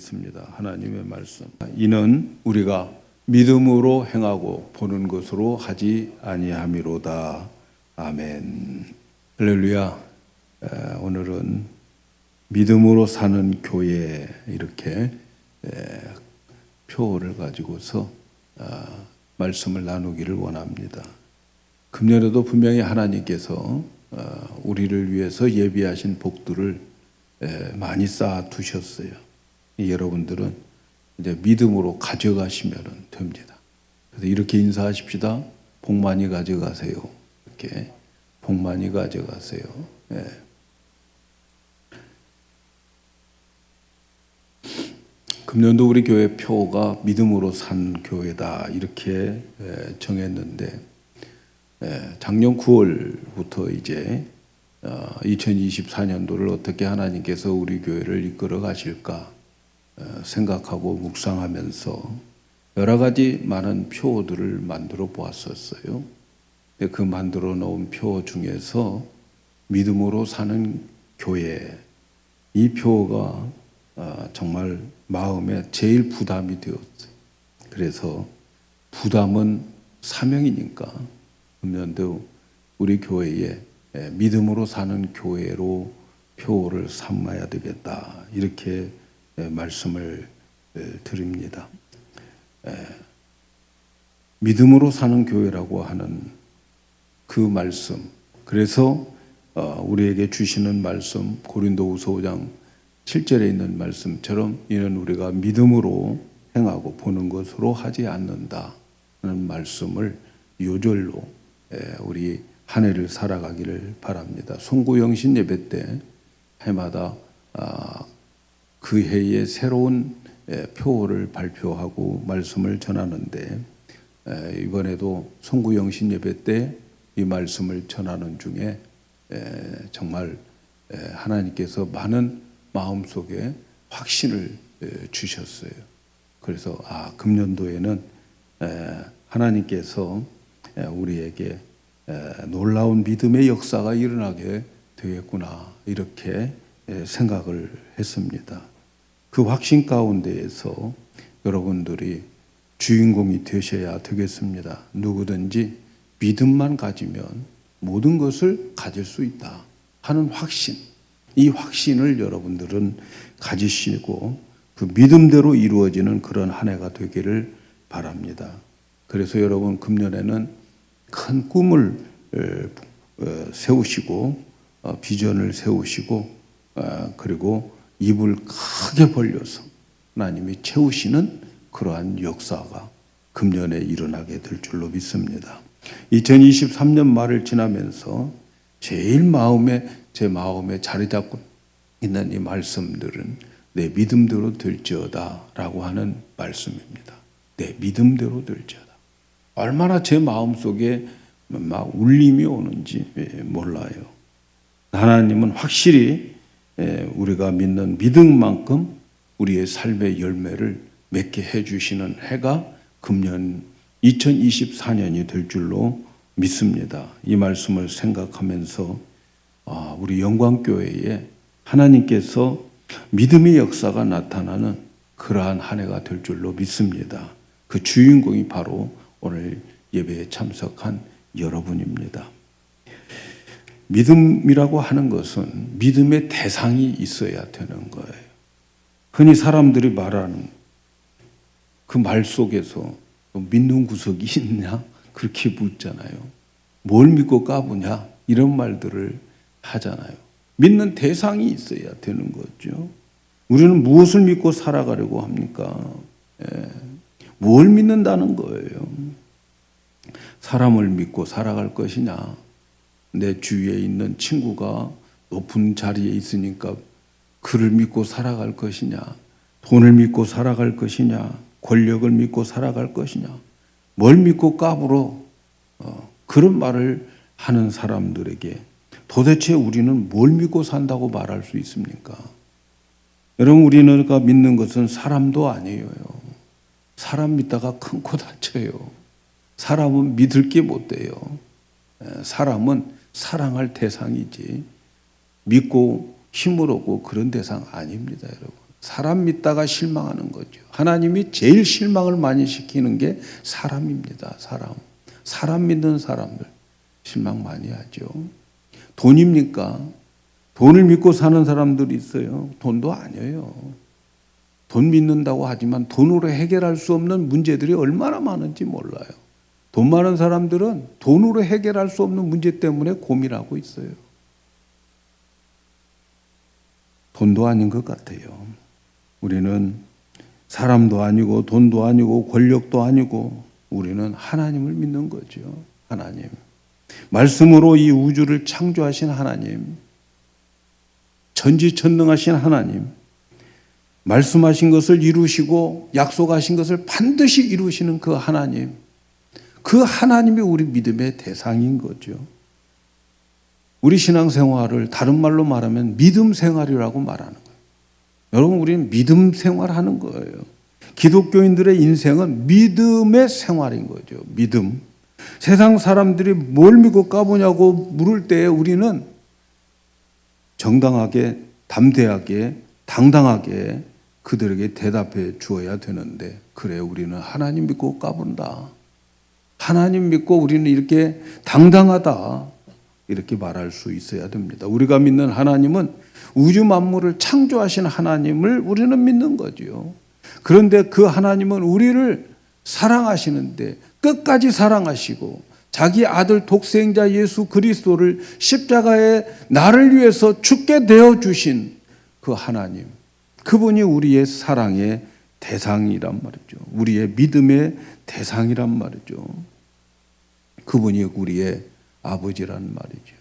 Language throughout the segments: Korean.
보겠습니다. 하나님의 말씀. 이는 우리가 믿음으로 행하고 보는 것으로 하지 아니함이로다. 아멘. 할렐루야. 오늘은 믿음으로 사는 교회 이렇게 표를 가지고서 말씀을 나누기를 원합니다. 금년에도 분명히 하나님께서 우리를 위해서 예비하신 복들을 많이 쌓아 두셨어요. 여러분들은 이제 믿음으로 가져가시면 됩니다. 그래서 이렇게 인사하십시다. 복 많이 가져가세요. 이렇게 복 많이 가져가세요. 금년도 우리 교회 표가 믿음으로 산 교회다 이렇게 정했는데 작년 9월부터 이제 2024년도를 어떻게 하나님께서 우리 교회를 이끌어 가실까 생각하고 묵상하면서 여러 가지 많은 표들을 만들어 보았었어요. 그 만들어 놓은 표 중에서 믿음으로 사는 교회, 이 표가 정말 마음에 제일 부담이 되었어요. 그래서 부담은 사명이니까 금년도 우리 교회에 믿음으로 사는 교회로 표를 삼아야 되겠다 이렇게 말씀을 드립니다. 믿음으로 사는 교회라고 하는 그 말씀, 그래서 우리에게 주시는 말씀 고린도후서 5장 7절에 있는 말씀처럼 이는 우리가 믿음으로 행하고 보는 것으로 하지 않는다 하는 말씀을 요절로 우리 한 해를 살아가기를 바랍니다. 송구영신 예배 때 해마다 그 해의 새로운 표를 발표하고 말씀을 전하는데 이번에도 송구영신 예배 때 이 말씀을 전하는 중에 정말 하나님께서 많은 마음속에 확신을 주셨어요. 그래서 금년도에는 하나님께서 우리에게 놀라운 믿음의 역사가 일어나게 되겠구나 이렇게 생각을 했습니다. 그 확신 가운데에서 여러분들이 주인공이 되셔야 되겠습니다. 누구든지 믿음만 가지면 모든 것을 가질 수 있다 하는 확신, 이 확신을 여러분들은 가지시고 그 믿음대로 이루어지는 그런 한 해가 되기를 바랍니다. 그래서 여러분 금년에는 큰 꿈을 세우시고 비전을 세우시고 그리고 입을 크게 벌려서 하나님이 채우시는 그러한 역사가 금년에 일어나게 될 줄로 믿습니다. 2023년 말을 지나면서 제일 제 마음에 자리 잡고 있는 이 말씀들은 내 믿음대로 될지어다 라고 하는 말씀입니다. 내 믿음대로 될지어다. 얼마나 제 마음속에 막 울림이 오는지 몰라요. 하나님은 확실히 우리가 믿는 믿음만큼 우리의 삶의 열매를 맺게 해주시는 해가 금년 2024년이 될 줄로 믿습니다. 이 말씀을 생각하면서 우리 영광교회에 하나님께서 믿음의 역사가 나타나는 그러한 한 해가 될 줄로 믿습니다. 그 주인공이 바로 오늘 예배에 참석한 여러분입니다. 믿음이라고 하는 것은 믿음의 대상이 있어야 되는 거예요. 흔히 사람들이 말하는 그 말 속에서 믿는 구석이 있냐? 그렇게 묻잖아요. 뭘 믿고 까부냐? 이런 말들을 하잖아요. 믿는 대상이 있어야 되는 거죠. 우리는 무엇을 믿고 살아가려고 합니까? 뭘 믿는다는 거예요? 사람을 믿고 살아갈 것이냐? 내 주위에 있는 친구가 높은 자리에 있으니까 그를 믿고 살아갈 것이냐? 돈을 믿고 살아갈 것이냐? 권력을 믿고 살아갈 것이냐? 뭘 믿고 까불어? 그런 말을 하는 사람들에게 도대체 우리는 뭘 믿고 산다고 말할 수 있습니까? 여러분, 우리가 믿는 것은 사람도 아니에요. 사람 믿다가 큰 코 다쳐요. 사람은 믿을 게 못 돼요. 사람은 사랑할 대상이지 믿고 힘을 얻고 그런 대상 아닙니다, 여러분. 사람 믿다가 실망하는 거죠. 하나님이 제일 실망을 많이 시키는 게 사람입니다. 사람 믿는 사람들 실망 많이 하죠. 돈입니까? 돈을 믿고 사는 사람들이 있어요. 돈도 아니에요. 돈 믿는다고 하지만 돈으로 해결할 수 없는 문제들이 얼마나 많은지 몰라요. 돈 많은 사람들은 돈으로 해결할 수 없는 문제 때문에 고민하고 있어요. 돈도 아닌 것 같아요. 우리는 사람도 아니고 돈도 아니고 권력도 아니고 우리는 하나님을 믿는 거죠. 하나님. 말씀으로 이 우주를 창조하신 하나님. 전지전능하신 하나님. 말씀하신 것을 이루시고 약속하신 것을 반드시 이루시는 그 하나님. 그 하나님이 우리 믿음의 대상인 거죠. 우리 신앙생활을 다른 말로 말하면 믿음 생활이라고 말하는 거예요. 여러분, 우리는 믿음 생활하는 거예요. 기독교인들의 인생은 믿음의 생활인 거죠. 믿음. 세상 사람들이 뭘 믿고 까보냐고 물을 때 우리는 정당하게, 담대하게, 당당하게 그들에게 대답해 주어야 되는데, 그래, 우리는 하나님 믿고 까본다. 하나님 믿고 우리는 이렇게 당당하다. 이렇게 말할 수 있어야 됩니다. 우리가 믿는 하나님은 우주 만물을 창조하신 하나님을 우리는 믿는 거죠. 그런데 그 하나님은 우리를 사랑하시는데 끝까지 사랑하시고 자기 아들 독생자 예수 그리스도를 십자가에 나를 위해서 죽게 되어 주신 그 하나님, 그분이 우리의 사랑의 대상이란 말이죠. 우리의 믿음의 대상이란 말이죠. 그분이 우리의 아버지란 말이죠.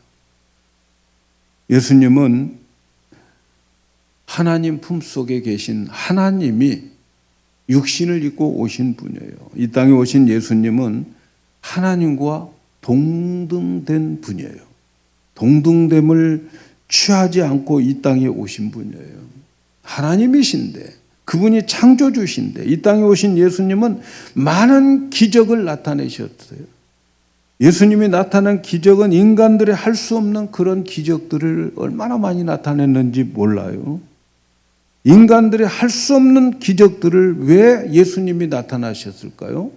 예수님은 하나님 품속에 계신 하나님이 육신을 입고 오신 분이에요. 이 땅에 오신 예수님은 하나님과 동등된 분이에요. 동등됨을 취하지 않고 이 땅에 오신 분이에요. 하나님이신데, 그분이 창조주신데, 이 땅에 오신 예수님은 많은 기적을 나타내셨어요. 예수님이 나타낸 기적은 인간들이 할 수 없는 그런 기적들을 얼마나 많이 나타냈는지 몰라요. 인간들이 할 수 없는 기적들을 왜 예수님이 나타나셨을까요?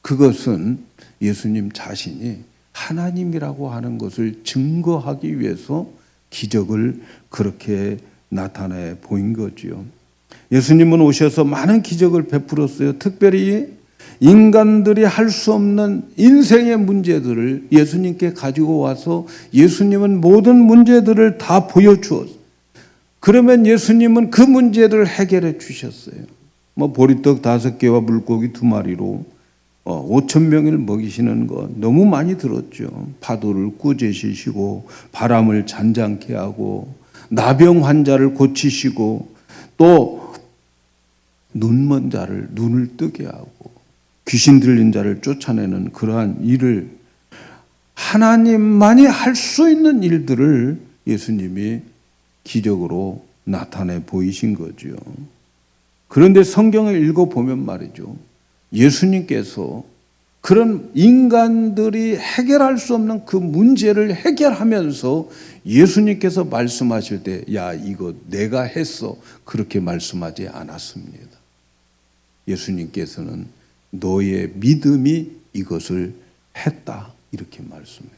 그것은 예수님 자신이 하나님이라고 하는 것을 증거하기 위해서 기적을 그렇게 나타내 보인 거지요. 예수님은 오셔서 많은 기적을 베풀었어요. 특별히 인간들이 할 수 없는 인생의 문제들을 예수님께 가지고 와서 예수님은 모든 문제들을 다 보여주었어요. 그러면 예수님은 그 문제를 해결해 주셨어요. 보리떡 5개와 물고기 2마리로 5,000명을 먹이시는 거 너무 많이 들었죠. 파도를 꾸짖으시고 바람을 잔잔케 하고 나병 환자를 고치시고 또 눈먼 자를 눈을 뜨게 하고 귀신 들린 자를 쫓아내는 그러한 일을, 하나님만이 할 수 있는 일들을 예수님이 기적으로 나타내 보이신 거죠. 그런데 성경을 읽어보면 말이죠, 예수님께서 그런 인간들이 해결할 수 없는 그 문제를 해결하면서 예수님께서 말씀하실 때, 야, 이거 내가 했어, 그렇게 말씀하지 않았습니다. 예수님께서는 너의 믿음이 이것을 했다, 이렇게 말씀해요.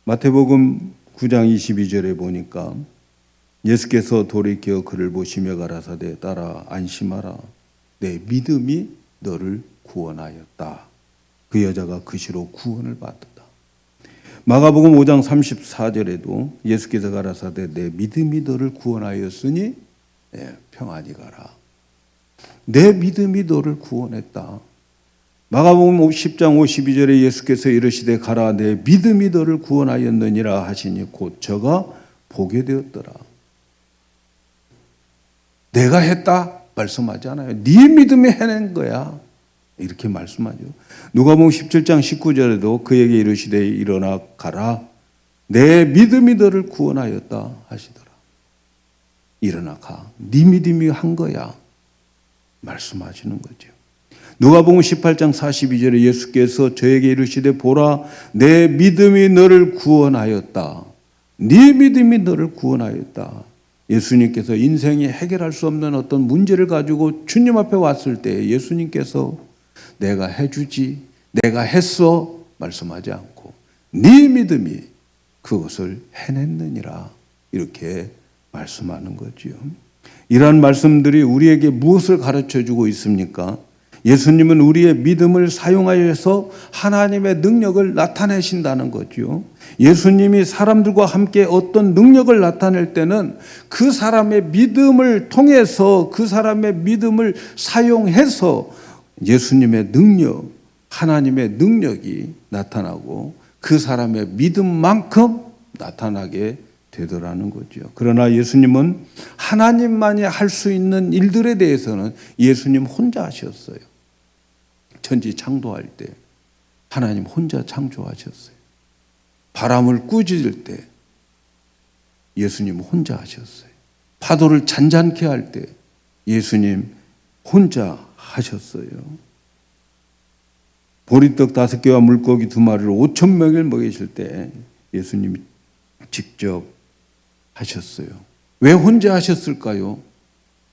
마태복음 9장 22절에 보니까 예수께서 돌이켜 그를 보시며 가라사대 따라 안심하라, 내 믿음이 너를 구원하였다. 그 여자가 그 시로 구원을 받았다. 마가복음 5장 34절에도 예수께서 가라사대 내 믿음이 너를 구원하였으니 평안히 가라. 내 믿음이 너를 구원했다. 마가복음 10장 52절에 예수께서 이르시되 가라, 내 믿음이 너를 구원하였느니라 하시니 곧 저가 보게 되었더라. 내가 했다 말씀하지 않아요. 네 믿음이 해낸 거야, 이렇게 말씀하죠. 누가복음 17장 19절에도 그에게 이르시되 일어나 가라, 내 믿음이 너를 구원하였다 하시더라. 일어나 가, 네 믿음이 한 거야 말씀하시는 거죠. 누가복음 18장 42절에 예수께서 저에게 이르시되 보라, 내 믿음이 너를 구원하였다. 네 믿음이 너를 구원하였다. 예수님께서 인생이 해결할 수 없는 어떤 문제를 가지고 주님 앞에 왔을 때 예수님께서 내가 해주지, 내가 했어 말씀하지 않고 네 믿음이 그것을 해냈느니라 이렇게 말씀하는 거지요. 이러한 말씀들이 우리에게 무엇을 가르쳐주고 있습니까? 예수님은 우리의 믿음을 사용하여서 하나님의 능력을 나타내신다는 거죠. 예수님이 사람들과 함께 어떤 능력을 나타낼 때는 그 사람의 믿음을 통해서 그 사람의 믿음을 사용해서 예수님의 능력, 하나님의 능력이 나타나고 그 사람의 믿음만큼 나타나게 되더라는 거죠. 그러나 예수님은 하나님만이 할 수 있는 일들에 대해서는 예수님 혼자 하셨어요. 천지 창조할 때 하나님 혼자 창조하셨어요. 바람을 꾸짖을 때 예수님 혼자 하셨어요. 파도를 잔잔케 할 때 예수님 혼자 하셨어요. 보리떡 5개와 물고기 2마리를 5,000명을 먹이실 때 예수님이 직접 하셨어요. 왜 혼자 하셨을까요?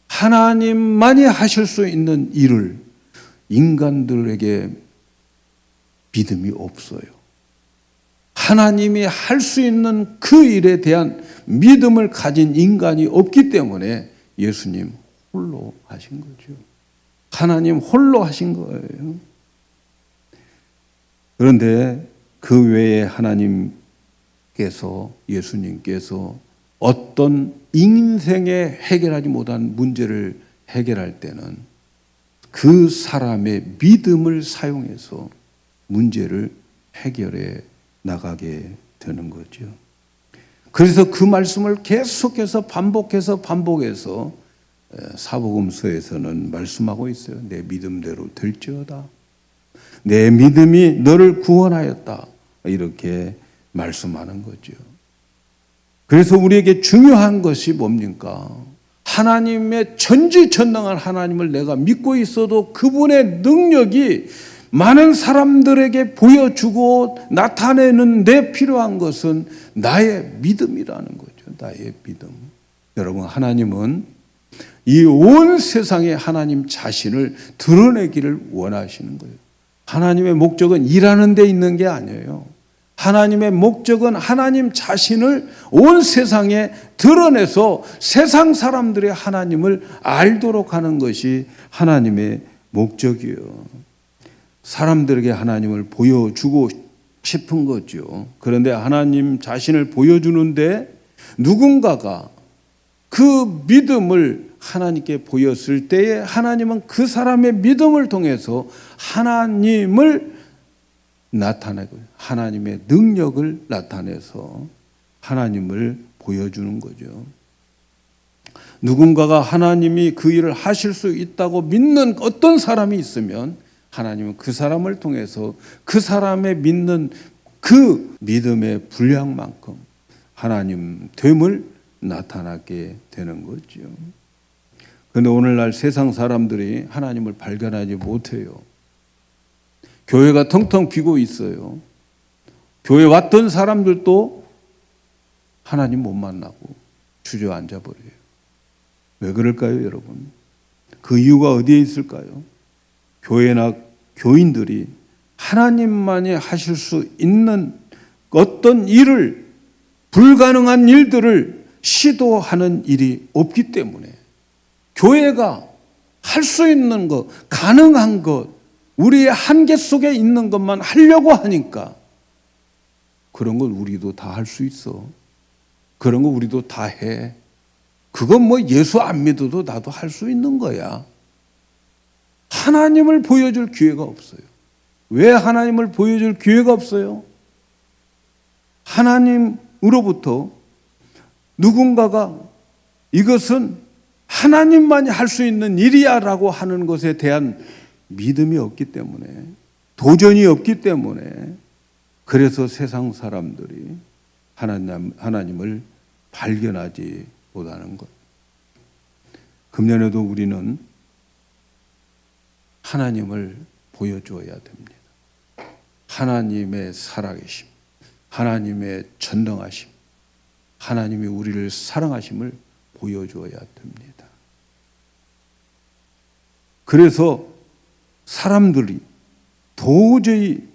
하나님만이 하실 수 있는 일을 인간들에게 믿음이 없어요. 하나님이 할 수 있는 그 일에 대한 믿음을 가진 인간이 없기 때문에 예수님 홀로 하신 거죠. 하나님 홀로 하신 거예요. 그런데 그 외에 하나님께서 예수님께서 어떤 인생에 해결하지 못한 문제를 해결할 때는 그 사람의 믿음을 사용해서 문제를 해결해 나가게 되는 거죠. 그래서 그 말씀을 계속해서 반복해서 사복음서에서는 말씀하고 있어요. 내 믿음대로 될지어다. 내 믿음이 너를 구원하였다. 이렇게 말씀하는 거죠. 그래서 우리에게 중요한 것이 뭡니까? 하나님의 전지전능한 하나님을 내가 믿고 있어도 그분의 능력이 많은 사람들에게 보여주고 나타내는 데 필요한 것은 나의 믿음이라는 거죠. 나의 믿음. 여러분, 하나님은 이 온 세상에 하나님 자신을 드러내기를 원하시는 거예요. 하나님의 목적은 일하는 데 있는 게 아니에요. 하나님의 목적은 하나님 자신을 온 세상에 드러내서 세상 사람들의 하나님을 알도록 하는 것이 하나님의 목적이에요. 사람들에게 하나님을 보여주고 싶은 거죠. 그런데 하나님 자신을 보여주는데 누군가가 그 믿음을 하나님께 보였을 때에 하나님은 그 사람의 믿음을 통해서 하나님을 나타내고 하나님의 능력을 나타내서 하나님을 보여주는 거죠. 누군가가 하나님이 그 일을 하실 수 있다고 믿는 어떤 사람이 있으면 하나님은 그 사람을 통해서 그 사람의 믿는 그 믿음의 분량만큼 하나님 됨을 나타나게 되는 거죠. 그런데 오늘날 세상 사람들이 하나님을 발견하지 못해요. 교회가 텅텅 비고 있어요. 교회 왔던 사람들도 하나님 못 만나고 주저앉아 버려요. 왜 그럴까요, 여러분? 그 이유가 어디에 있을까요? 교회나 교인들이 하나님만이 하실 수 있는 어떤 일을, 불가능한 일들을 시도하는 일이 없기 때문에 교회가 할 수 있는 것, 가능한 것, 우리의 한계 속에 있는 것만 하려고 하니까 그런 걸 우리도 다 할 수 있어. 그런 거 우리도 다 해. 그건 뭐 예수 안 믿어도 나도 할 수 있는 거야. 하나님을 보여줄 기회가 없어요. 왜 하나님을 보여줄 기회가 없어요? 하나님으로부터 누군가가 이것은 하나님만이 할 수 있는 일이야 라고 하는 것에 대한 믿음이 없기 때문에, 도전이 없기 때문에, 그래서 세상 사람들이 하나님을 발견하지 못하는 것. 금년에도 우리는 하나님을 보여줘야 됩니다. 하나님의 살아계심, 하나님의 전능하심, 하나님이 우리를 사랑하심을 보여줘야 됩니다. 그래서 사람들이 도저히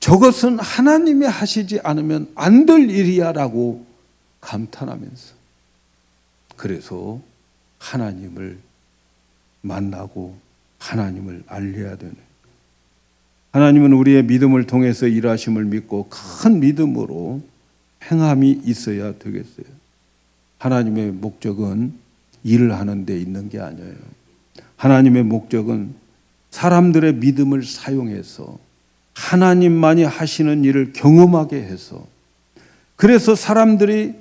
저것은 하나님이 하시지 않으면 안 될 일이야라고 감탄하면서, 그래서 하나님을 만나고 하나님을 알려야 되는, 하나님은 우리의 믿음을 통해서 일하심을 믿고 큰 믿음으로 행함이 있어야 되겠어요. 하나님의 목적은 일을 하는 데 있는 게 아니에요. 하나님의 목적은 사람들의 믿음을 사용해서 하나님만이 하시는 일을 경험하게 해서, 그래서 사람들이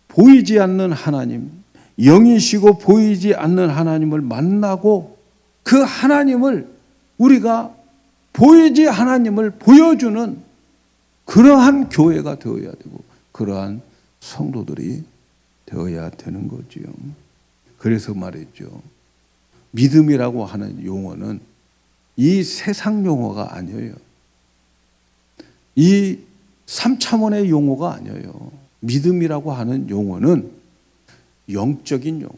보이지 않는 하나님, 영이시고 보이지 않는 하나님을 만나고 그 하나님을, 우리가 보이지 하나님을 보여주는 그러한 교회가 되어야 되고 그러한 성도들이 되어야 되는 거지요. 그래서 말했죠. 믿음이라고 하는 용어는 이 세상 용어가 아니에요. 이 3차원의 용어가 아니에요. 믿음이라고 하는 용어는 영적인 용어,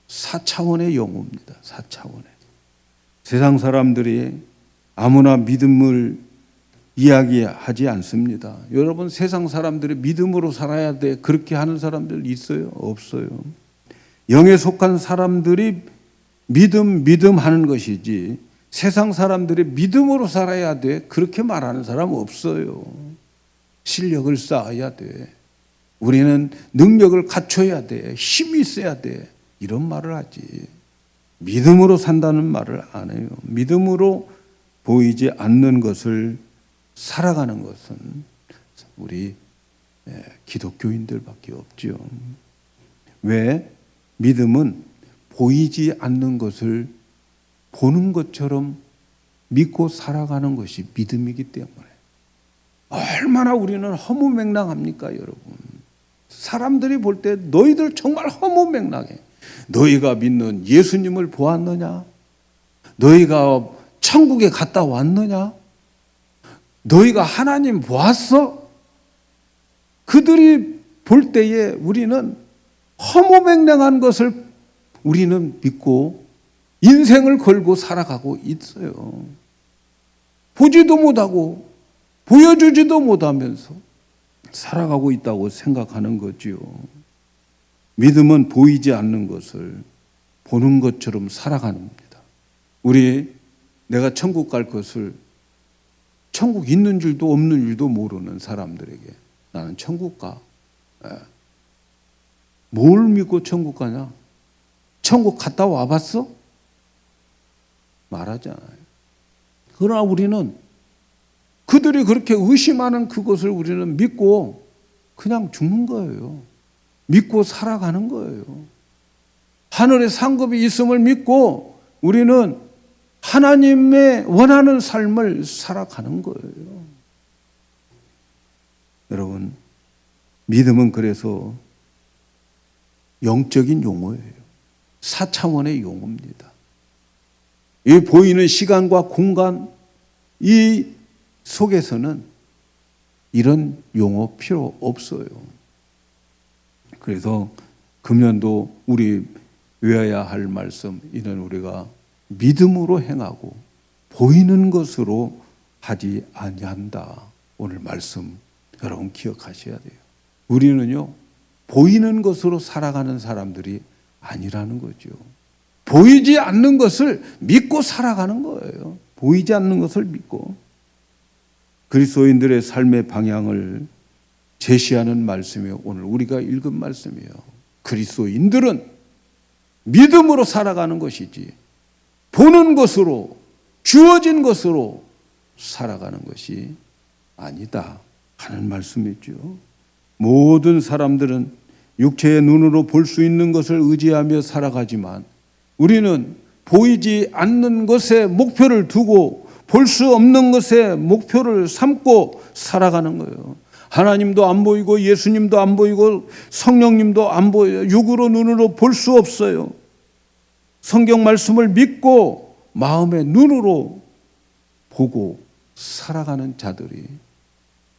4차원의 용어입니다. 4차원의. 세상 사람들이 아무나 믿음을 이야기하지 않습니다. 여러분, 세상 사람들이 믿음으로 살아야 돼, 그렇게 하는 사람들 있어요? 없어요. 영에 속한 사람들이 믿음 하는 것이지, 세상 사람들이 믿음으로 살아야 돼, 그렇게 말하는 사람 없어요. 실력을 쌓아야 돼, 우리는 능력을 갖춰야 돼, 힘이 있어야 돼, 이런 말을 하지, 믿음으로 산다는 말을 안 해요. 믿음으로 보이지 않는 것을 살아가는 것은 우리 기독교인들밖에 없죠. 왜? 믿음은 보이지 않는 것을 보는 것처럼 믿고 살아가는 것이 믿음이기 때문에. 얼마나 우리는 허무맹랑합니까, 여러분? 사람들이 볼 때 너희들 정말 허무맹랑해. 너희가 믿는 예수님을 보았느냐? 너희가 천국에 갔다 왔느냐? 너희가 하나님 보았어? 그들이 볼 때에 우리는 허무맹랑한 것을 우리는 믿고 인생을 걸고 살아가고 있어요. 보지도 못하고 보여주지도 못하면서 살아가고 있다고 생각하는 거지요. 믿음은 보이지 않는 것을 보는 것처럼 살아가는 겁니다. 내가 천국 갈 것을, 천국 있는 줄도 없는 줄도 모르는 사람들에게 나는 천국 가. 뭘 믿고 천국 가냐? 천국 갔다 와봤어? 말하잖아요. 그러나 우리는 그들이 그렇게 의심하는 그것을 우리는 믿고 그냥 죽는 거예요. 믿고 살아가는 거예요. 하늘에 상급이 있음을 믿고 우리는 하나님의 원하는 삶을 살아가는 거예요. 여러분, 믿음은 그래서 영적인 용어예요. 4차원의 용어입니다. 이 보이는 시간과 공간, 이 속에서는 이런 용어 필요 없어요. 그래서 금년도 우리 외워야 할 말씀, 이는 우리가 믿음으로 행하고 보이는 것으로 하지 아니한다. 오늘 말씀 여러분 기억하셔야 돼요. 우리는요, 보이는 것으로 살아가는 사람들이 아니라는 거죠. 보이지 않는 것을 믿고 살아가는 거예요. 보이지 않는 것을 믿고. 그리스도인들의 삶의 방향을 제시하는 말씀이 오늘 우리가 읽은 말씀이에요. 그리스도인들은 믿음으로 살아가는 것이지 보는 것으로, 주어진 것으로 살아가는 것이 아니다 하는 말씀이죠. 모든 사람들은 육체의 눈으로 볼 수 있는 것을 의지하며 살아가지만 우리는 보이지 않는 것에 목표를 두고 볼 수 없는 것에 목표를 삼고 살아가는 거예요. 하나님도 안 보이고 예수님도 안 보이고 성령님도 안 보여요. 육으로 눈으로 볼 수 없어요. 성경 말씀을 믿고 마음의 눈으로 보고 살아가는 자들이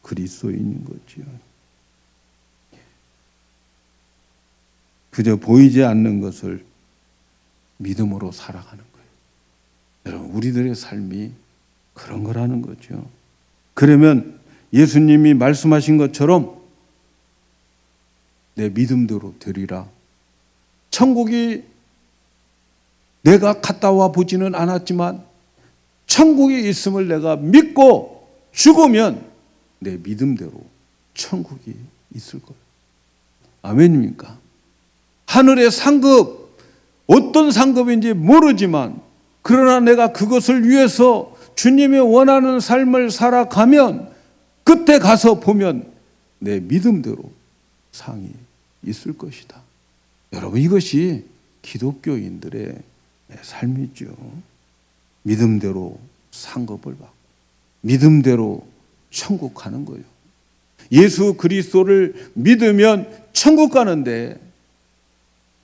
그리스도인인 거지요. 그저 보이지 않는 것을 믿음으로 살아가는 거예요. 여러분, 우리들의 삶이 그런 거라는 거죠. 그러면 예수님이 말씀하신 것처럼 내 믿음대로 되리라. 천국이 내가 갔다 와 보지는 않았지만 천국이 있음을 내가 믿고 죽으면 내 믿음대로 천국이 있을 거예요. 아멘입니까? 하늘의 상급, 어떤 상급인지 모르지만 그러나 내가 그것을 위해서 주님이 원하는 삶을 살아가면 그때 가서 보면 내 믿음대로 상이 있을 것이다. 여러분, 이것이 기독교인들의 삶이죠. 믿음대로 상급을 받고 믿음대로 천국 가는 거예요. 예수 그리스도를 믿으면 천국 가는데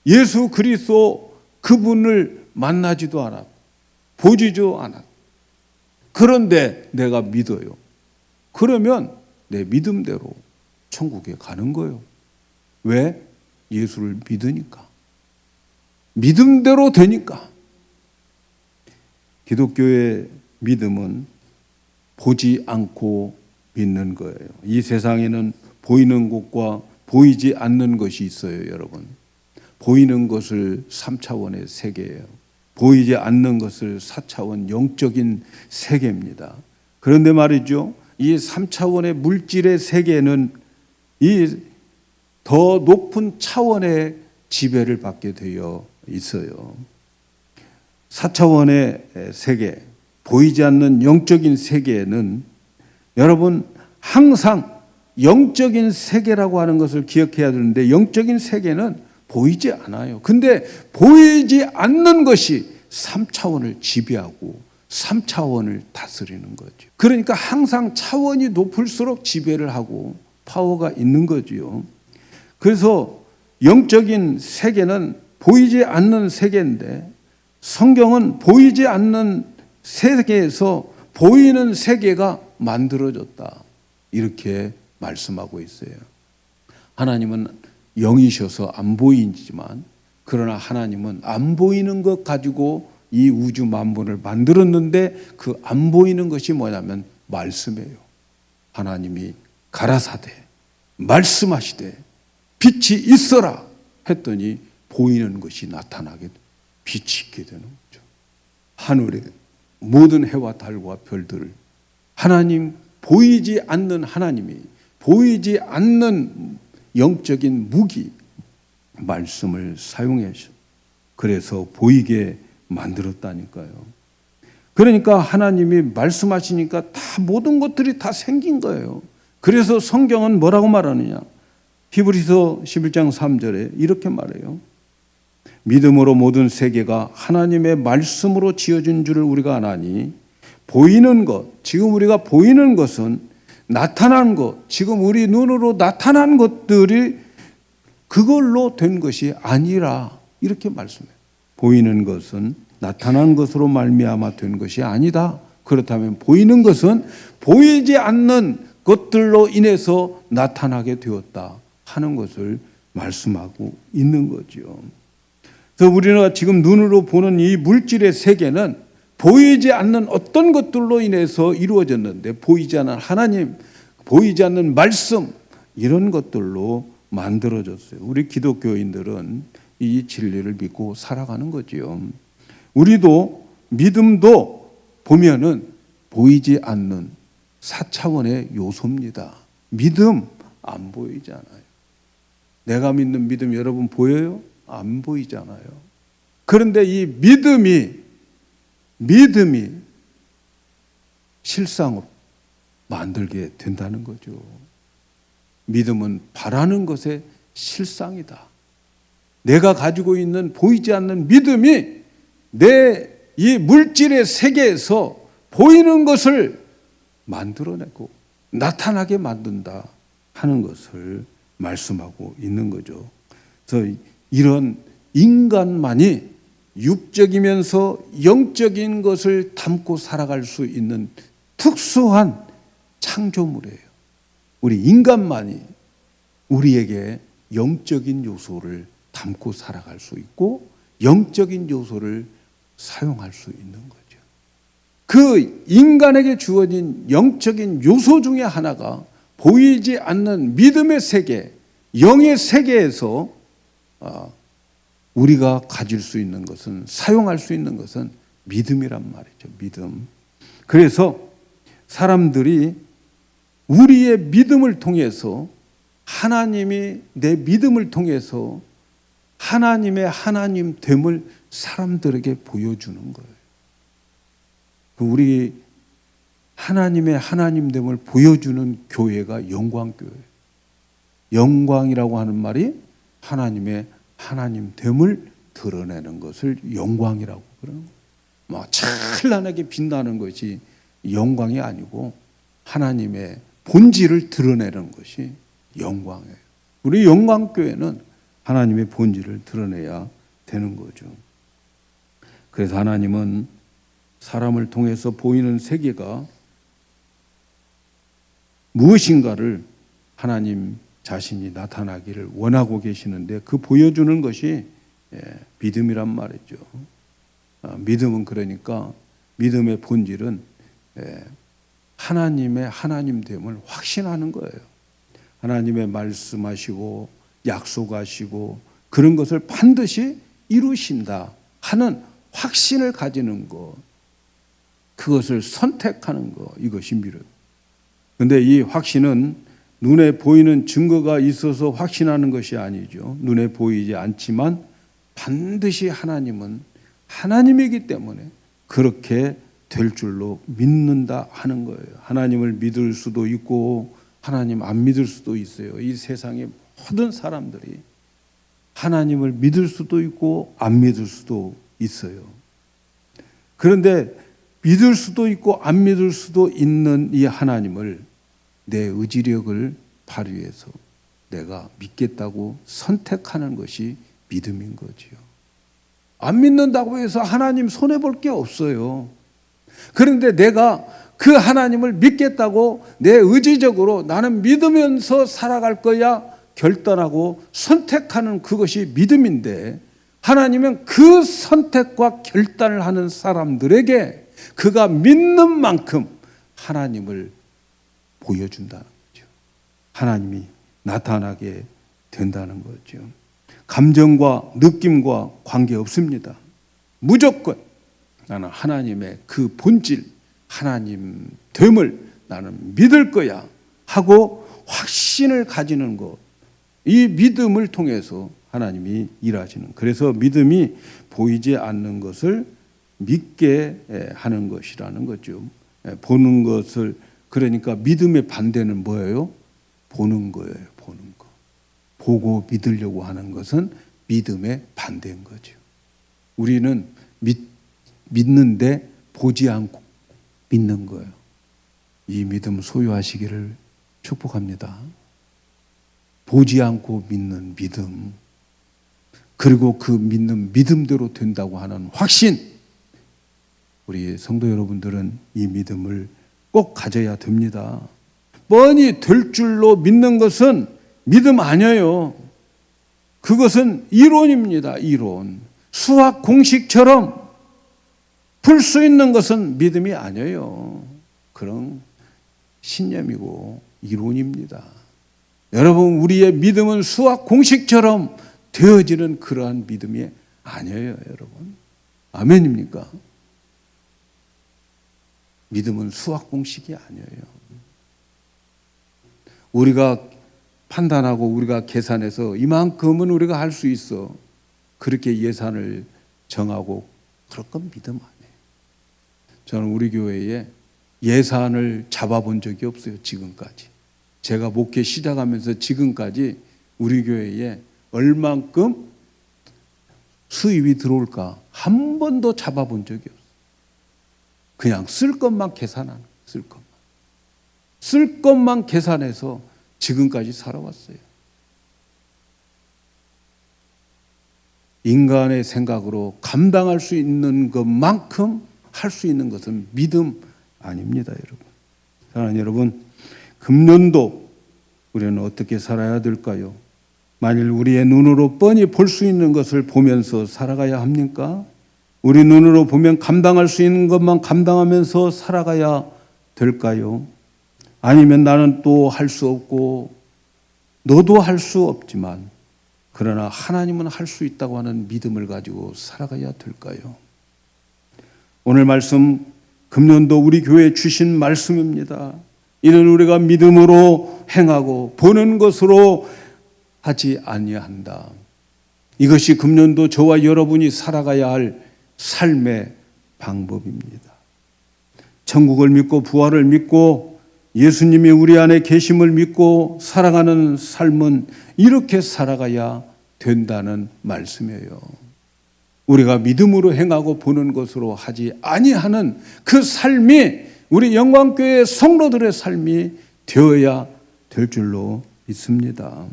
예수 그리스도 그분을 만나지도 않았고 보지도 않았고 그런데 내가 믿어요. 그러면 내 믿음대로 천국에 가는 거예요. 왜? 예수를 믿으니까. 믿음대로 되니까. 기독교의 믿음은 보지 않고 믿는 거예요. 이 세상에는 보이는 것과 보이지 않는 것이 있어요, 여러분. 보이는 것을 3차원의 세계예요. 보이지 않는 것을 4차원 영적인 세계입니다. 그런데 말이죠, 이 3차원의 물질의 세계는 이 더 높은 차원의 지배를 받게 되어 있어요. 4차원의 세계, 보이지 않는 영적인 세계는 여러분 항상 영적인 세계라고 하는 것을 기억해야 되는데 영적인 세계는 보이지 않아요. 근데 보이지 않는 것이 3차원을 지배하고 3차원을 다스리는 거죠. 그러니까 항상 차원이 높을수록 지배를 하고 파워가 있는 거지요. 그래서 영적인 세계는 보이지 않는 세계인데 성경은 보이지 않는 세계에서 보이는 세계가 만들어졌다. 이렇게 말씀하고 있어요. 하나님은 영이셔서 안 보이지만 그러나 하나님은 안 보이는 것 가지고 이 우주 만물을 만들었는데 그 안 보이는 것이 뭐냐면 말씀이에요. 하나님이 가라사대 말씀하시되 빛이 있어라 했더니 보이는 것이 나타나게 빛이 있게 되는 거죠. 하늘에 모든 해와 달과 별들을 하나님 보이지 않는 하나님이 보이지 않는 영적인 무기 말씀을 사용해서 그래서 보이게 만들었다니까요. 그러니까 하나님이 말씀하시니까 다 모든 것들이 다 생긴 거예요. 그래서 성경은 뭐라고 말하느냐? 히브리서 11장 3절에 이렇게 말해요. 믿음으로 모든 세계가 하나님의 말씀으로 지어진 줄을 우리가 아나니 보이는 것, 지금 우리가 보이는 것은 나타난 것, 지금 우리 눈으로 나타난 것들이 그걸로 된 것이 아니라 이렇게 말씀해요. 보이는 것은 나타난 것으로 말미암아 된 것이 아니다. 그렇다면 보이는 것은 보이지 않는 것들로 인해서 나타나게 되었다 하는 것을 말씀하고 있는 거죠. 그래서 우리가 지금 눈으로 보는 이 물질의 세계는 보이지 않는 어떤 것들로 인해서 이루어졌는데 보이지 않는 하나님, 보이지 않는 말씀 이런 것들로 만들어졌어요. 우리 기독교인들은 이 진리를 믿고 살아가는 거지요. 우리도 믿음도 보면은 보이지 않는 4차원의 요소입니다. 믿음 안 보이지 않아요. 내가 믿는 믿음 여러분 보여요? 안 보이잖아요. 그런데 이 믿음이 실상으로 만들게 된다는 거죠. 믿음은 바라는 것의 실상이다. 내가 가지고 있는 보이지 않는 믿음이 내 이 물질의 세계에서 보이는 것을 만들어내고 나타나게 만든다 하는 것을 말씀하고 있는 거죠. 그래서 이런 인간만이 육적이면서 영적인 것을 담고 살아갈 수 있는 특수한 창조물이에요. 우리 인간만이 우리에게 영적인 요소를 담고 살아갈 수 있고 영적인 요소를 사용할 수 있는 거죠. 그 인간에게 주어진 영적인 요소 중에 하나가 보이지 않는 믿음의 세계, 영의 세계에서 우리가 가질 수 있는 것은, 사용할 수 있는 것은 믿음이란 말이죠. 믿음. 그래서 사람들이 우리의 믿음을 통해서, 하나님이 내 믿음을 통해서 하나님의 하나님됨을 사람들에게 보여주는 거예요. 우리 하나님의 하나님됨을 보여주는 교회가 영광교회예요. 영광이라고 하는 말이 하나님의 하나님됨을 드러내는 것을 영광이라고 그러는 거예요. 막 찬란하게 빛나는 것이 영광이 아니고 하나님의 본질을 드러내는 것이 영광이에요. 우리 영광교회는 하나님의 본질을 드러내야 되는 거죠. 그래서 하나님은 사람을 통해서 보이는 세계가 무엇인가를 하나님 자신이 나타나기를 원하고 계시는데, 그 보여주는 것이 믿음이란 말이죠. 믿음은, 그러니까 믿음의 본질은 하나님의 하나님됨을 확신하는 거예요. 하나님의 말씀하시고 약속하시고 그런 것을 반드시 이루신다 하는 확신을 가지는 것, 그것을 선택하는 것, 이것이 믿음. 그런데 이 확신은 눈에 보이는 증거가 있어서 확신하는 것이 아니죠. 눈에 보이지 않지만 반드시 하나님은 하나님이기 때문에 그렇게 될 줄로 믿는다 하는 거예요. 하나님을 믿을 수도 있고 하나님 안 믿을 수도 있어요. 이 세상의 모든 사람들이 하나님을 믿을 수도 있고 안 믿을 수도 있어요. 그런데 믿을 수도 있고 안 믿을 수도 있는 이 하나님을 내 의지력을 발휘해서 내가 믿겠다고 선택하는 것이 믿음인 거지요. 안 믿는다고 해서 하나님 손해볼 게 없어요. 그런데 내가 그 하나님을 믿겠다고 내 의지적으로 나는 믿으면서 살아갈 거야 결단하고 선택하는 그것이 믿음인데, 하나님은 그 선택과 결단을 하는 사람들에게 그가 믿는 만큼 하나님을 보여준다는 거죠. 하나님이 나타나게 된다는 거죠. 감정과 느낌과 관계없습니다. 무조건 나는 하나님의 그 본질, 하나님됨을 나는 믿을 거야 하고 확신을 가지는 것, 이 믿음을 통해서 하나님이 일하시는, 그래서 믿음이 보이지 않는 것을 믿게 하는 것이라는 거죠. 보는 것을, 그러니까 믿음의 반대는 뭐예요? 보는 거예요. 보는 거. 보고 믿으려고 하는 것은 믿음의 반대인 거죠. 우리는 믿는데 보지 않고 믿는 거예요. 이 믿음 소유하시기를 축복합니다. 보지 않고 믿는 믿음, 그리고 그 믿는 믿음대로 된다고 하는 확신, 우리 성도 여러분들은 이 믿음을 꼭 가져야 됩니다. 뻔히 될 줄로 믿는 것은 믿음 아니에요. 그것은 이론입니다. 이론. 수학 공식처럼 풀 수 있는 것은 믿음이 아니에요. 그런 신념이고 이론입니다. 여러분, 우리의 믿음은 수학 공식처럼 되어지는 그러한 믿음이 아니에요, 여러분. 아멘입니까? 믿음은 수학 공식이 아니에요. 우리가 판단하고 우리가 계산해서 이만큼은 우리가 할 수 있어, 그렇게 예산을 정하고 그럴 건 믿음 아니에요. 저는 우리 교회에 예산을 잡아본 적이 없어요, 지금까지. 제가 목회 시작하면서 지금까지 우리 교회에 얼만큼 수입이 들어올까 한 번도 잡아본 적이 없어요. 그냥 쓸 것만 계산하는, 쓸 것만 계산해서 지금까지 살아왔어요. 인간의 생각으로 감당할 수 있는 것만큼 할 수 있는 것은 믿음 아닙니다, 여러분. 사랑하는 여러분, 금년도 우리는 어떻게 살아야 될까요? 만일 우리의 눈으로 뻔히 볼 수 있는 것을 보면서 살아가야 합니까? 우리 눈으로 보면 감당할 수 있는 것만 감당하면서 살아가야 될까요? 아니면 나는 또 할 수 없고 너도 할 수 없지만 그러나 하나님은 할 수 있다고 하는 믿음을 가지고 살아가야 될까요? 오늘 말씀 금년도 우리 교회에 주신 말씀입니다. 이는 우리가 믿음으로 행하고 보는 것으로 하지 아니한다. 이것이 금년도 저와 여러분이 살아가야 할 삶의 방법입니다. 천국을 믿고 부활을 믿고 예수님이 우리 안에 계심을 믿고 살아가는 삶은 이렇게 살아가야 된다는 말씀이에요. 우리가 믿음으로 행하고 보는 것으로 하지 아니하는 그 삶이 우리 영광교회 성도들의 삶이 되어야 될 줄로 믿습니다.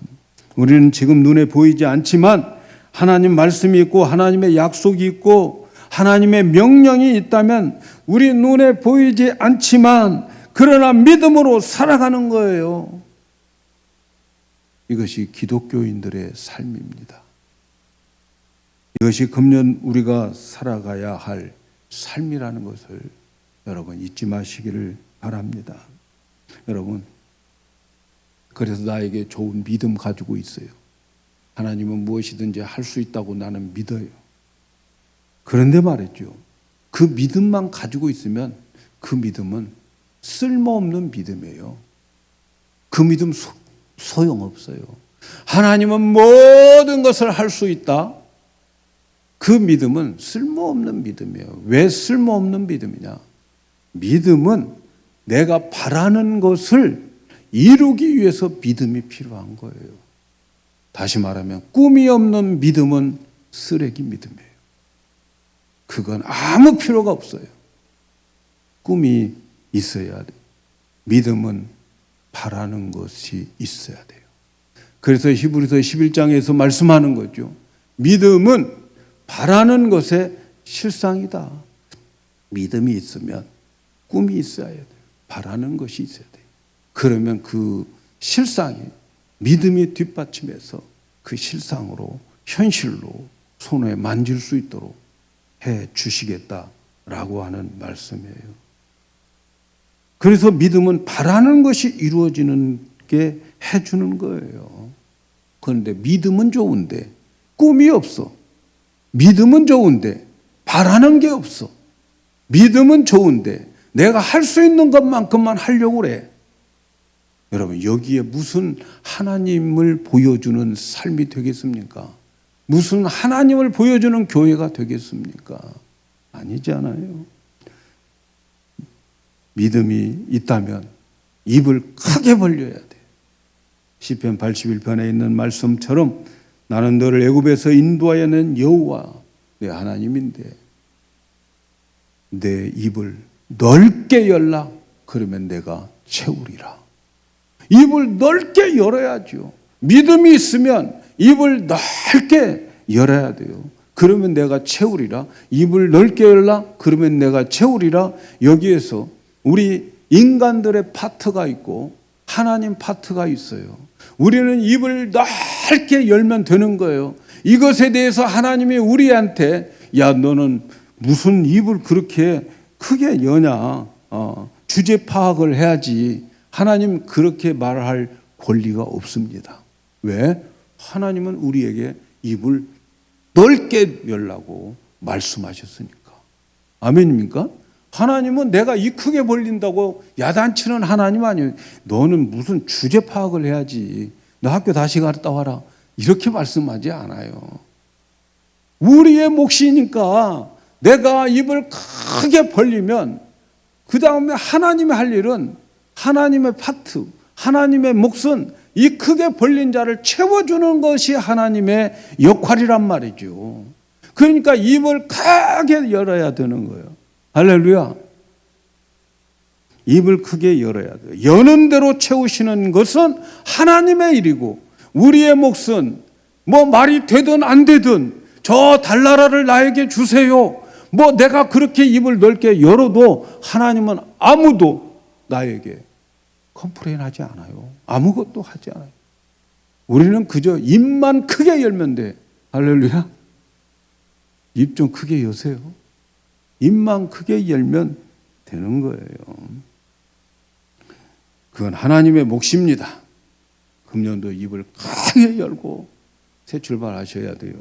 우리는 지금 눈에 보이지 않지만 하나님 말씀이 있고 하나님의 약속이 있고 하나님의 명령이 있다면 우리 눈에 보이지 않지만 그러나 믿음으로 살아가는 거예요. 이것이 기독교인들의 삶입니다. 이것이 금년 우리가 살아가야 할 삶이라는 것을 여러분 잊지 마시기를 바랍니다. 여러분, 그래서 나에게 좋은 믿음 가지고 있어요. 하나님은 무엇이든지 할 수 있다고 나는 믿어요. 그런데 말이죠. 그 믿음만 가지고 있으면 그 믿음은 쓸모없는 믿음이에요. 그 믿음 소용없어요. 하나님은 모든 것을 할 수 있다. 그 믿음은 쓸모없는 믿음이에요. 왜 쓸모없는 믿음이냐? 믿음은 내가 바라는 것을 이루기 위해서 믿음이 필요한 거예요. 다시 말하면 꿈이 없는 믿음은 쓰레기 믿음이에요. 그건 아무 필요가 없어요. 꿈이 있어야 돼요. 믿음은 바라는 것이 있어야 돼요. 그래서 히브리서 11장에서 말씀하는 거죠. 믿음은 바라는 것의 실상이다. 믿음이 있으면 꿈이 있어야 돼요. 바라는 것이 있어야 돼요. 그러면 그 실상이 믿음이 뒷받침해서 그 실상으로 현실로 손에 만질 수 있도록 해 주시겠다라고 하는 말씀이에요. 그래서 믿음은 바라는 것이 이루어지는 게 해주는 거예요. 그런데 믿음은 좋은데 꿈이 없어. 믿음은 좋은데 바라는 게 없어. 믿음은 좋은데 내가 할 수 있는 것만큼만 하려고 그래. 여러분, 여기에 무슨 하나님을 보여주는 삶이 되겠습니까? 무슨 하나님을 보여주는 교회가 되겠습니까? 아니잖아요. 믿음이 있다면 입을 크게 벌려야 돼. 시편 81편에 있는 말씀처럼 나는 너를 애굽에서 인도하여 낸 여호와 내 하나님인데 내 입을 넓게 열라. 그러면 내가 채우리라. 입을 넓게 열어야죠. 믿음이 있으면 입을 넓게 열어야 돼요. 그러면 내가 채우리라. 입을 넓게 열라. 그러면 내가 채우리라. 여기에서 우리 인간들의 파트가 있고 하나님 파트가 있어요. 우리는 입을 넓게 열면 되는 거예요. 이것에 대해서 하나님이 우리한테 야, 너는 무슨 입을 그렇게 크게 여냐. 주제 파악을 해야지. 하나님 그렇게 말할 권리가 없습니다. 왜? 하나님은 우리에게 입을 넓게 열라고 말씀하셨으니까. 아멘입니까? 하나님은 내가 입 크게 벌린다고 야단치는 하나님 아니에요. 너는 무슨 주제 파악을 해야지. 너 학교 다시 갔다 와라. 이렇게 말씀하지 않아요. 우리의 몫이니까 내가 입을 크게 벌리면 그 다음에 하나님이 할 일은 하나님의 파트, 하나님의 몫은 이 크게 벌린 자를 채워주는 것이 하나님의 역할이란 말이죠. 그러니까 입을 크게 열어야 되는 거예요. 할렐루야. 입을 크게 열어야 돼요. 여는 대로 채우시는 것은 하나님의 일이고 우리의 몫은 뭐 말이 되든 안 되든 저 달나라를 나에게 주세요. 뭐 내가 그렇게 입을 넓게 열어도 하나님은 아무도 나에게 컴플레인 하지 않아요. 아무것도 하지 않아요. 우리는 그저 입만 크게 열면 돼. 할렐루야. 입 좀 크게 여세요. 입만 크게 열면 되는 거예요. 그건 하나님의 몫입니다. 금년도 입을 크게 열고 새 출발하셔야 돼요.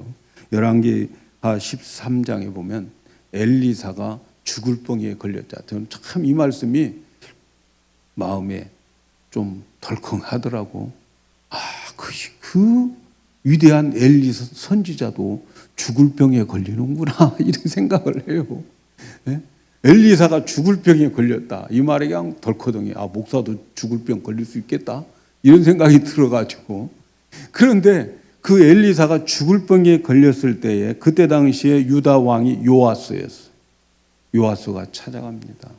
열왕기하 13장에 보면 엘리사가 죽을 병에 걸렸다. 저는 참 이 말씀이 마음에 좀 덜컹하더라고. 그 위대한 엘리사 선지자도 죽을 병에 걸리는구나 이런 생각을 해요. 네? 엘리사가 죽을 병에 걸렸다. 이 말에 그냥 덜커덩이 목사도 죽을 병 걸릴 수 있겠다 이런 생각이 들어가지고. 그런데 그 엘리사가 죽을 병에 걸렸을 때에 그때 당시에 유다 왕이 요아스였어요. 요아스가 찾아갑니다.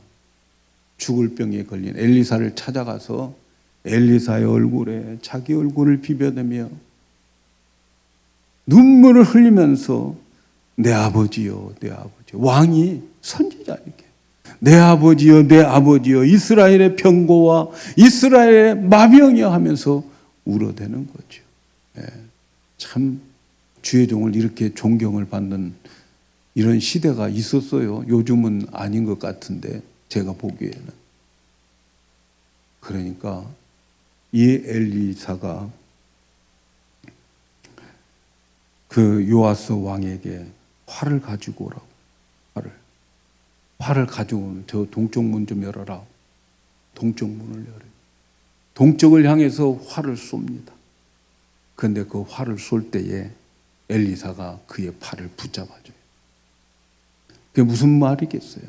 죽을 병에 걸린 엘리사를 찾아가서 엘리사의 얼굴에 자기 얼굴을 비벼대며 눈물을 흘리면서 내 아버지요, 내 아버지요. 왕이 선지자 이렇게 내 아버지요, 내 아버지요. 이스라엘의 병고와 이스라엘의 마병이여 하면서 울어대는 거죠. 예, 참 주의 종을 이렇게 존경을 받는 이런 시대가 있었어요. 요즘은 아닌 것 같은데 제가 보기에는. 그러니까 이 엘리사가 그 요아스 왕에게 활을 가지고 오라고. 활을 가지고 오면 저 동쪽 문 좀 열어라. 동쪽 문을 열어요. 동쪽을 향해서 활을 쏩니다. 그런데 그 활을 쏠 때에 엘리사가 그의 팔을 붙잡아줘요. 그게 무슨 말이겠어요?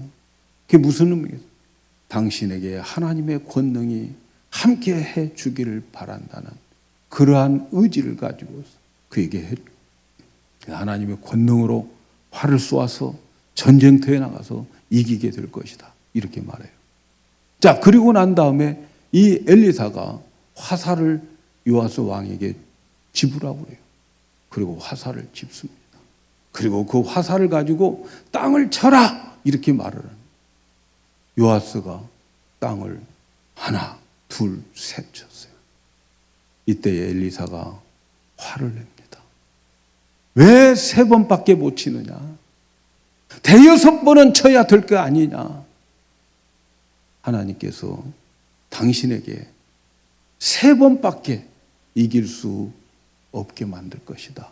그게 무슨 의미겠어요? 당신에게 하나님의 권능이 함께 해 주기를 바란다는 그러한 의지를 가지고 그에게 하나님의 권능으로 활을 쏘아서 전쟁터에 나가서 이기게 될 것이다. 이렇게 말해요. 자, 그리고 난 다음에 이 엘리사가 화살을 요아스 왕에게 집으라고 해요. 그리고 화살을 집습니다. 그리고 그 화살을 가지고 땅을 쳐라! 이렇게 말을 합니다. 요아스가 땅을 하나, 둘, 셋 쳤어요. 이때에 엘리사가 화를 냅니다. 왜 3번밖에 못 치느냐? 5번은 쳐야 될 거 아니냐? 하나님께서 당신에게 3번밖에 이길 수 없게 만들 것이다.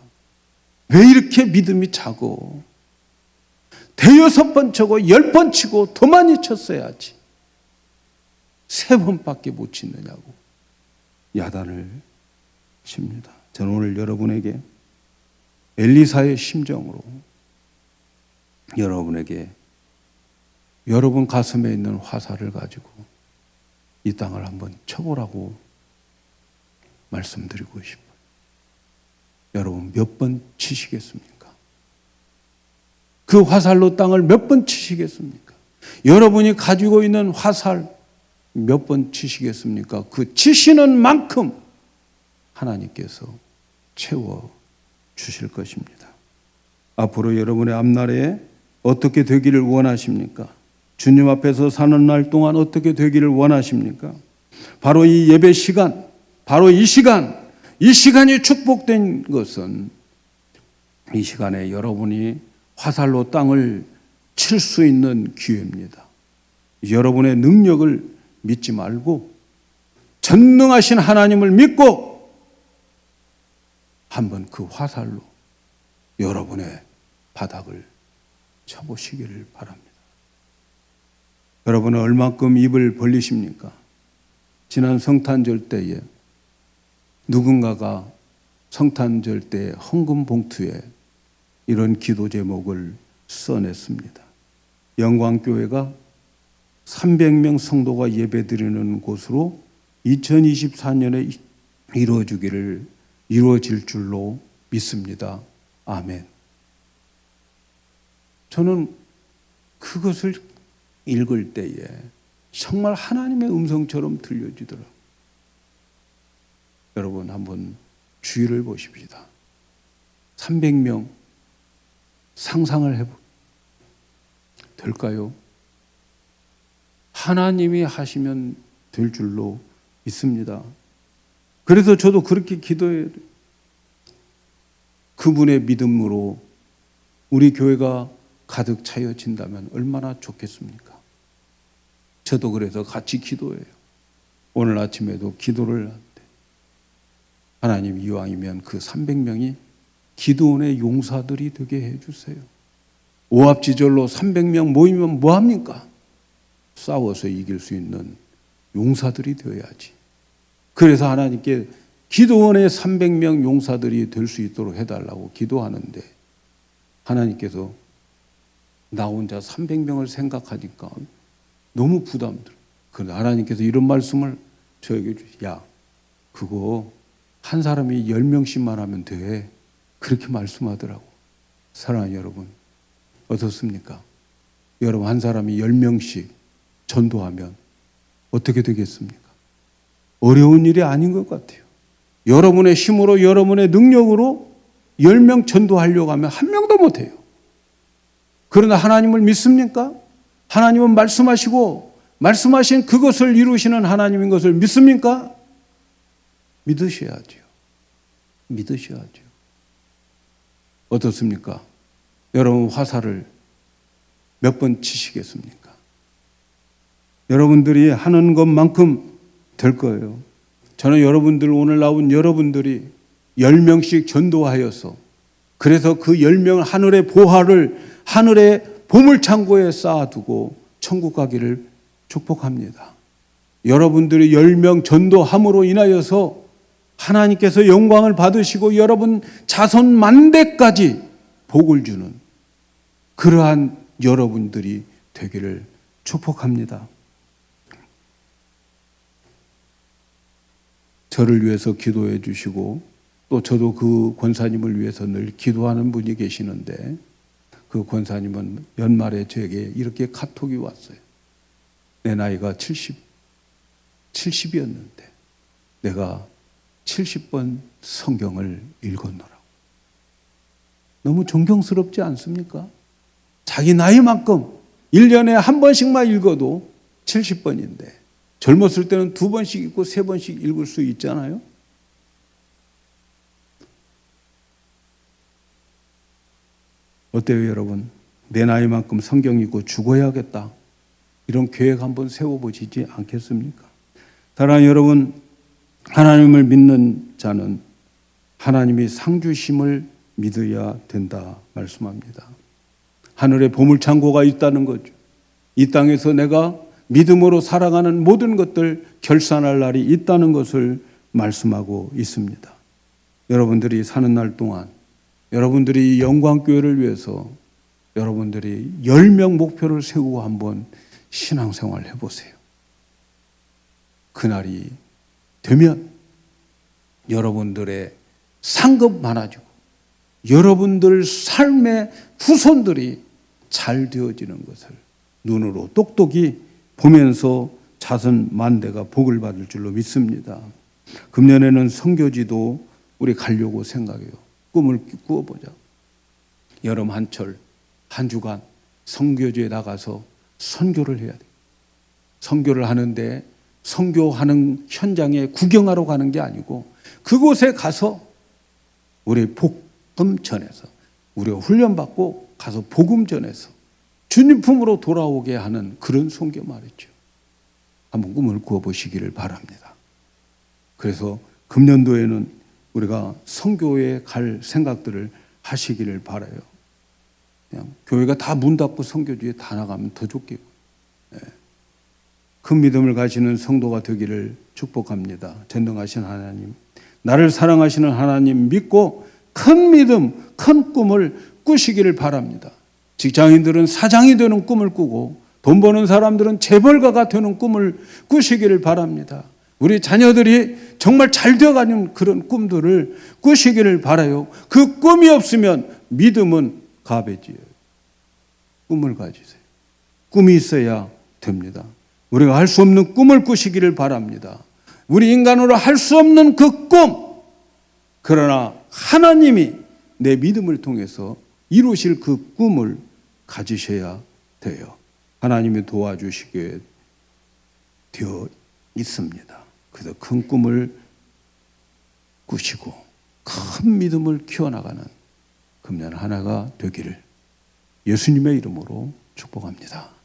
왜 이렇게 믿음이 작어? 5번 쳐고 10번 치고 더 많이 쳤어야지. 3번밖에 못 치느냐고 야단을 칩니다. 저는 오늘 여러분에게 엘리사의 심정으로 여러분에게 여러분 가슴에 있는 화살을 가지고 이 땅을 한번 쳐보라고 말씀드리고 싶어요. 여러분 몇 번 치시겠습니까? 그 화살로 땅을 몇 번 치시겠습니까? 여러분이 가지고 있는 화살 몇 번 치시겠습니까? 그 치시는 만큼 하나님께서 채워 주실 것입니다. 앞으로 여러분의 앞날에 어떻게 되기를 원하십니까? 주님 앞에서 사는 날 동안 어떻게 되기를 원하십니까? 바로 이 예배 시간, 바로 이 시간이 축복된 것은 이 시간에 여러분이 화살로 땅을 칠 수 있는 기회입니다. 여러분의 능력을 믿지 말고 전능하신 하나님을 믿고 한번 그 화살로 여러분의 바닥을 쳐보시기를 바랍니다. 여러분은 얼마큼 입을 벌리십니까? 지난 성탄절 때에 누군가가 성탄절 때 헌금 봉투에 이런 기도 제목을 써냈습니다. 영광교회가 300명 성도가 예배드리는 곳으로 2024년에 이루어질 줄로 믿습니다. 아멘. 저는 그것을 읽을 때에 정말 하나님의 음성처럼 들려지더라고요. 여러분 한번 주의를 보십시다. 300명 상상을 해보 될까요? 하나님이 하시면 될 줄로 믿습니다. 그래서 저도 그렇게 기도해요. 그분의 믿음으로 우리 교회가 가득 차여진다면 얼마나 좋겠습니까? 저도 그래서 같이 기도해요. 오늘 아침에도 기도를 하는데 하나님 이왕이면 그 300명이 기도원의 용사들이 되게 해주세요. 오합지졸로 300명 모이면 뭐합니까? 싸워서 이길 수 있는 용사들이 되어야지. 그래서 하나님께 기도원의 300명 용사들이 될 수 있도록 해달라고 기도하는데 하나님께서 나 혼자 300명을 생각하니까 너무 부담들어. 그런데 하나님께서 이런 말씀을 저에게 야, 그거 한 사람이 10명씩만 하면 돼. 그렇게 말씀하더라고. 사랑하는 여러분, 어떻습니까? 여러분 한 사람이 10명씩 전도하면 어떻게 되겠습니까? 어려운 일이 아닌 것 같아요. 여러분의 힘으로 여러분의 능력으로 10명 전도하려고 하면 한 명도 못해요. 그러나 하나님을 믿습니까? 하나님은 말씀하시고 말씀하신 그것을 이루시는 하나님인 것을 믿습니까? 믿으셔야죠. 믿으셔야죠. 어떻습니까? 여러분 화살을 몇 번 치시겠습니까? 여러분들이 하는 것만큼 될 거예요. 저는 여러분들 오늘 나온 여러분들이 10명씩 전도하여서 그래서 그 10명 하늘의 보화를 하늘의 보물창고에 쌓아두고 천국 가기를 축복합니다. 여러분들이 10명 전도함으로 인하여서 하나님께서 영광을 받으시고 여러분 자손 만대까지 복을 주는 그러한 여러분들이 되기를 축복합니다. 저를 위해서 기도해 주시고 또 저도 그 권사님을 위해서 늘 기도하는 분이 계시는데 그 권사님은 연말에 저에게 이렇게 카톡이 왔어요. 내 나이가 70이었는데 내가 70번 성경을 읽었노라고. 너무 존경스럽지 않습니까? 자기 나이만큼 1년에 한 번씩만 읽어도 70번인데 젊었을 때는 2번씩 읽고 3번씩 읽을 수 있잖아요. 어때요 여러분? 내 나이만큼 성경 읽고 죽어야겠다. 이런 계획 한번 세워보시지 않겠습니까? 사랑하는 여러분, 하나님을 믿는 자는 하나님이 상 주심을 믿어야 된다 말씀합니다. 하늘에 보물창고가 있다는 거죠. 이 땅에서 내가 믿음으로 살아가는 모든 것들 결산할 날이 있다는 것을 말씀하고 있습니다. 여러분들이 사는 날 동안 여러분들이 영광교회를 위해서 여러분들이 10명 목표를 세우고 한번 신앙생활 해보세요. 그날이 되면 여러분들의 상급 많아지고 여러분들 삶의 후손들이 잘 되어지는 것을 눈으로 똑똑히 보면서 자손 만대가 복을 받을 줄로 믿습니다. 금년에는 선교지도 우리 가려고 생각해요. 꿈을 꾸어보자. 여름 한철 한 주간 선교지에 나가서 선교를 해야 돼요. 선교를 하는데 선교하는 현장에 구경하러 가는 게 아니고 그곳에 가서 우리 복음 전해서 우리가 훈련받고 가서 복음 전해서 주님 품으로 돌아오게 하는 그런 선교 말이죠. 한번 꿈을 꾸어보시기를 바랍니다. 그래서 금년도에는 우리가 선교에 갈 생각들을 하시기를 바라요. 그냥 교회가 다 문 닫고 선교지에 다 나가면 더 좋겠고, 큰 믿음을 가지는 성도가 되기를 축복합니다. 전능하신 하나님, 나를 사랑하시는 하나님 믿고 큰 믿음, 큰 꿈을 꾸시기를 바랍니다. 직장인들은 사장이 되는 꿈을 꾸고 돈 버는 사람들은 재벌가가 되는 꿈을 꾸시기를 바랍니다. 우리 자녀들이 정말 잘 되어가는 그런 꿈들을 꾸시기를 바라요. 그 꿈이 없으면 믿음은 가배지예요. 꿈을 가지세요. 꿈이 있어야 됩니다. 우리가 할 수 없는 꿈을 꾸시기를 바랍니다. 우리 인간으로 할 수 없는 그 꿈, 그러나 하나님이 내 믿음을 통해서 이루실 그 꿈을 가지셔야 돼요. 하나님이 도와주시게 되어 있습니다. 그래서 큰 꿈을 꾸시고 큰 믿음을 키워나가는 금년 한 해가 되기를 예수님의 이름으로 축복합니다.